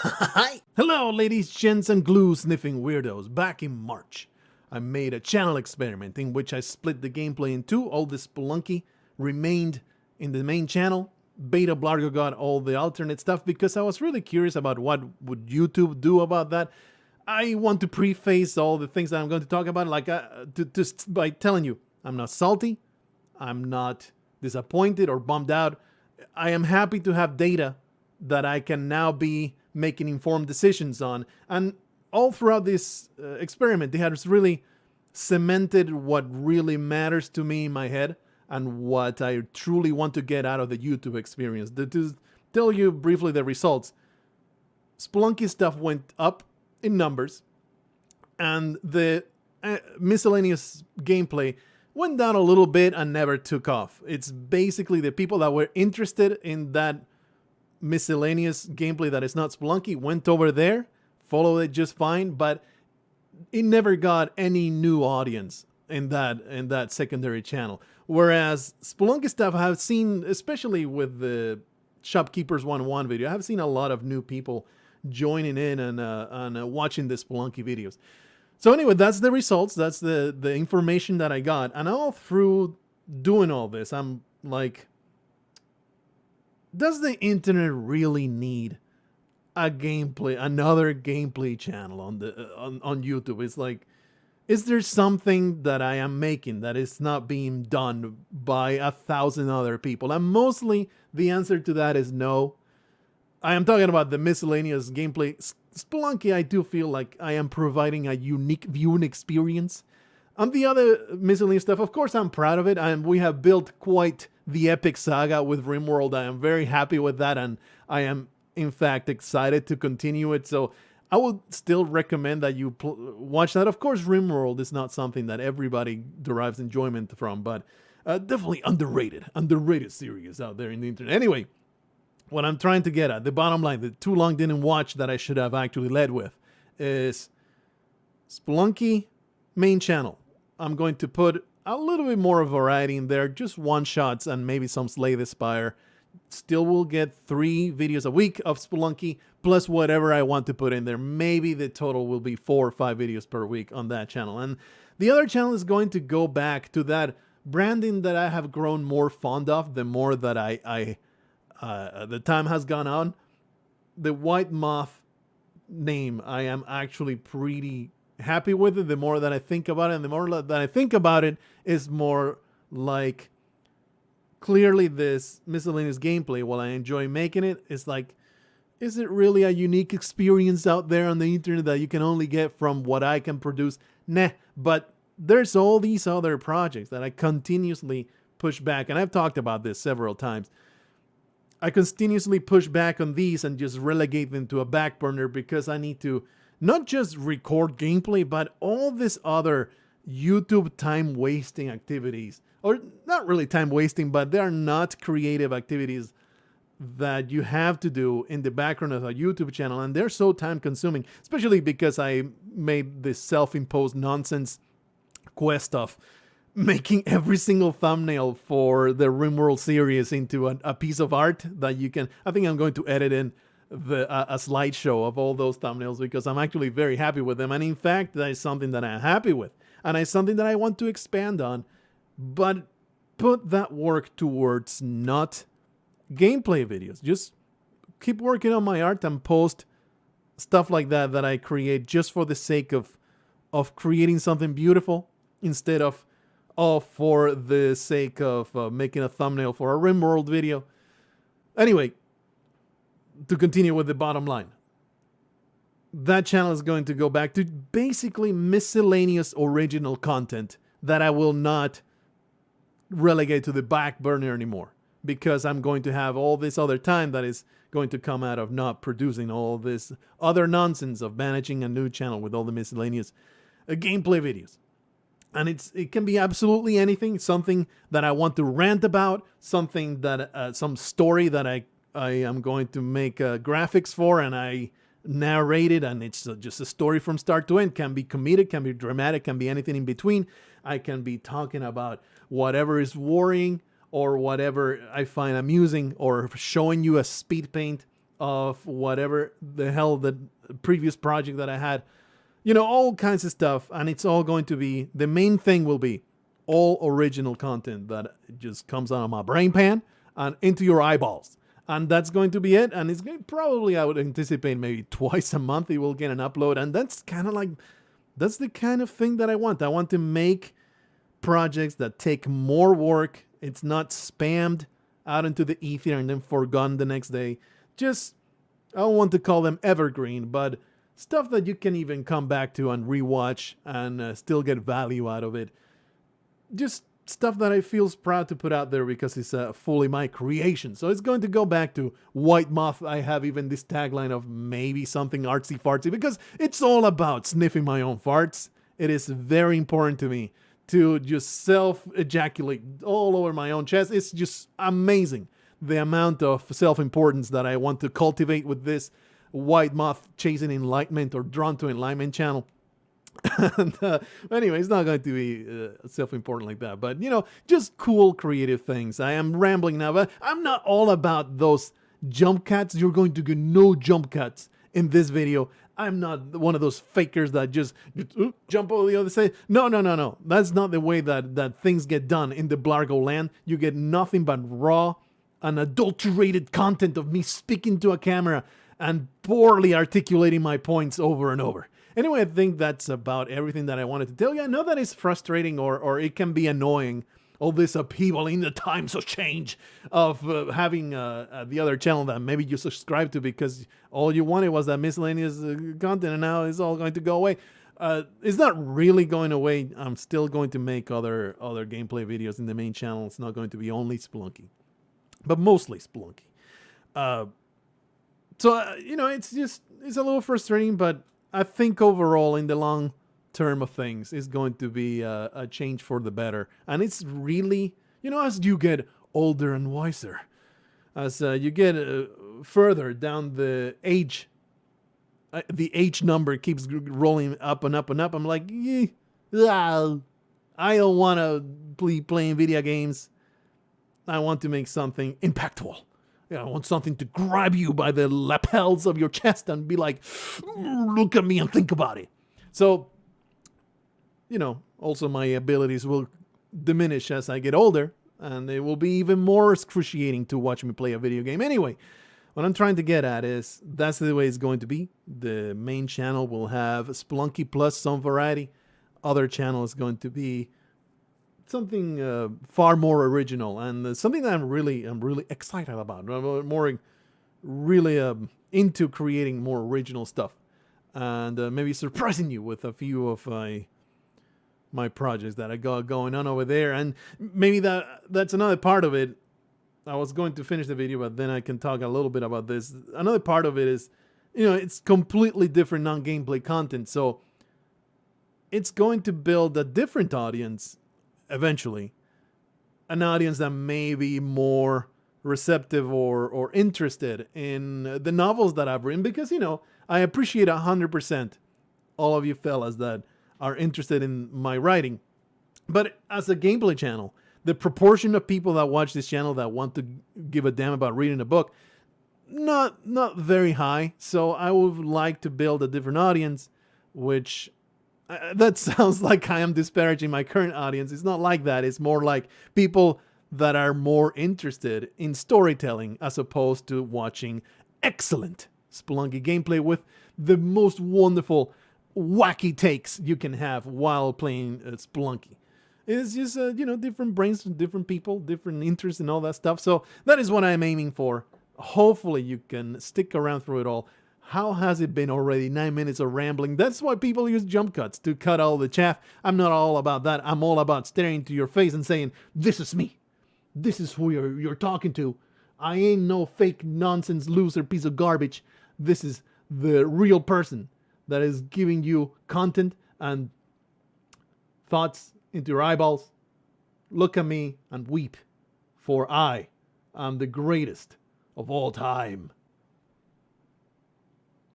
Hi! Hello, ladies, gents, and glue-sniffing weirdos. Back in March, I made a channel experiment in which I split the gameplay in two. All the Spelunky remained in the main channel. Beta Blargho got all the alternate stuff because I was really curious about what would YouTube do about that. I want to preface all the things that I'm going to talk about by telling you I'm not salty, I'm not disappointed or bummed out. I am happy to have data that I can now be making informed decisions on. And all throughout this experiment, they had really cemented what really matters to me in my head and what I truly want to get out of the YouTube experience. To tell you briefly the results, Spelunky stuff went up in numbers, and the miscellaneous gameplay went down a little bit and never took off. It's basically the people that were interested in that miscellaneous gameplay that is not Spelunky went over there, followed it just fine, but it never got any new audience in that secondary channel. Whereas Spelunky stuff I've seen, especially with the Shopkeepers 101 video, I've seen a lot of new people joining in and watching the Spelunky videos. So anyway, that's the results. That's the information that I got. And all through doing all this, I'm like, does the internet really need another gameplay channel on YouTube? It's like, is there something that I am making that is not being done by 1,000 other people? And mostly the answer to that is no. I am talking about the miscellaneous gameplay. Spelunky, I do feel like I am providing a unique viewing experience. On the other miscellaneous stuff, of course, I'm proud of it, and we have built quite the epic saga with Rimworld. I am very happy with that, and I am, in fact, excited to continue it. So I would still recommend that you watch that. Of course, Rimworld is not something that everybody derives enjoyment from, but definitely underrated series out there in the internet. Anyway, what I'm trying to get at, the bottom line, the too long didn't watch that I should have actually led with, is Spelunky main channel. I'm going to put a little bit more variety in there, just one-shots and maybe some Slay the Spire. Still will get 3 videos a week of Spelunky, plus whatever I want to put in there. Maybe the total will be 4 or 5 videos per week on that channel. And the other channel is going to go back to that branding that I have grown more fond of the more that the time has gone on. The White Moth name, I am actually pretty happy with it. The more that I think about it, and the more that I think about it, is more like, clearly this miscellaneous gameplay, while I enjoy making it, is like, is it really a unique experience out there on the internet that you can only get from what I can produce? Nah, but there's all these other projects that I continuously push back, and I've talked about this several times. I continuously push back on these and just relegate them to a back burner because I need to not just record gameplay, but all this other YouTube time-wasting activities. Or not really time-wasting, but they are not creative activities that you have to do in the background of a YouTube channel. And they're so time-consuming, especially because I made this self-imposed nonsense quest of making every single thumbnail for the Rimworld series into a piece of art that you can... I think I'm going to edit in a slideshow of all those thumbnails because I'm actually very happy with them. And in fact, that is something that I'm happy with. And it's something that I want to expand on. But put that work towards not gameplay videos. Just keep working on my art and post stuff like that I create just for the sake of creating something beautiful instead of for the sake of making a thumbnail for a Rimworld video. Anyway, to continue with the bottom line, that channel is going to go back to basically miscellaneous original content that I will not relegate to the back burner anymore, because I'm going to have all this other time that is going to come out of not producing all this other nonsense of managing a new channel with all the miscellaneous gameplay videos. And it can be absolutely anything, something that I want to rant about, something that some story that I am going to make graphics for, and I narrate it, and it's just a story from start to end. Can be comedic, can be dramatic, can be anything in between. I can be talking about whatever is worrying or whatever I find amusing, or showing you a speed paint of whatever the hell the previous project that I had. All kinds of stuff, and it's all going to be, the main thing will be all original content that just comes out of my brain pan and into your eyeballs. And that's going to be it. And it's going probably, I would anticipate maybe twice a month it will get an upload. And that's kind of like, that's the kind of thing that I want. I want to make projects that take more work. It's not spammed out into the ether and then forgotten the next day. Just, I don't want to call them evergreen, but stuff that you can even come back to and rewatch and still get value out of it. Just stuff that I feel proud to put out there because it's fully my creation. So it's going to go back to White Moth. I have even this tagline of maybe something artsy fartsy because it's all about sniffing my own farts. It is very important to me to just self-ejaculate all over my own chest. It's just amazing the amount of self-importance that I want to cultivate with this White Moth Chasing Enlightenment or Drawn to Enlightenment channel. And anyway, it's not going to be self-important like that, but just cool creative things. I am rambling now, but I'm not all about those jump cuts. You're going to get no jump cuts in this video. I'm not one of those fakers that just jump over the other side. No. That's not the way that things get done in the Blargho land. You get nothing but raw, unadulterated content of me speaking to a camera and poorly articulating my points over and over. Anyway, I think that's about everything that I wanted to tell you. I know that it's frustrating or it can be annoying, all this upheaval in the times of change of having the other channel that maybe you subscribe to because all you wanted was that miscellaneous content and now it's all going to go away. It's not really going away. I'm still going to make other gameplay videos in the main channel. It's not going to be only Spelunky, but mostly Spelunky. It's a little frustrating, but I think overall, in the long term of things, it's going to be a change for the better. And it's really, as you get older and wiser, as you get further down the age number keeps rolling up and up and up. I'm like, I don't want to be playing video games. I want to make something impactful. I want something to grab you by the lapels of your chest and be like, look at me and think about it. So, also my abilities will diminish as I get older, and it will be even more excruciating to watch me play a video game. Anyway, what I'm trying to get at is that's the way it's going to be. The main channel will have Spelunky plus some variety. Other channel is going to be something far more original and something that I'm really excited about. I'm more really into creating more original stuff and maybe surprising you with a few of my projects that I got going on over there. And maybe that's another part of it. I was going to finish the video, but then I can talk a little bit about this. Another part of it is, it's completely different non-gameplay content. So it's going to build a different audience eventually, an audience that may be more receptive or interested in the novels that I've written, because I appreciate 100% all of you fellas that are interested in my writing, but as a gameplay channel, the proportion of people that watch this channel that want to give a damn about reading a book, not very high. So I would like to build a different audience, which that sounds like I am disparaging my current audience. It's not like that. It's more like people that are more interested in storytelling as opposed to watching excellent Spelunky gameplay with the most wonderful, wacky takes you can have while playing Spelunky. It's just, different brains, different people, different interests and all that stuff. So that is what I'm aiming for. Hopefully you can stick around through it all. How has it been already? 9 minutes of rambling. That's why people use jump cuts, to cut all the chaff. I'm not all about that. I'm all about staring into your face and saying, this is me. This is who you're talking to. I ain't no fake nonsense loser piece of garbage. This is the real person that is giving you content and thoughts into your eyeballs. Look at me and weep, for I am the greatest of all time.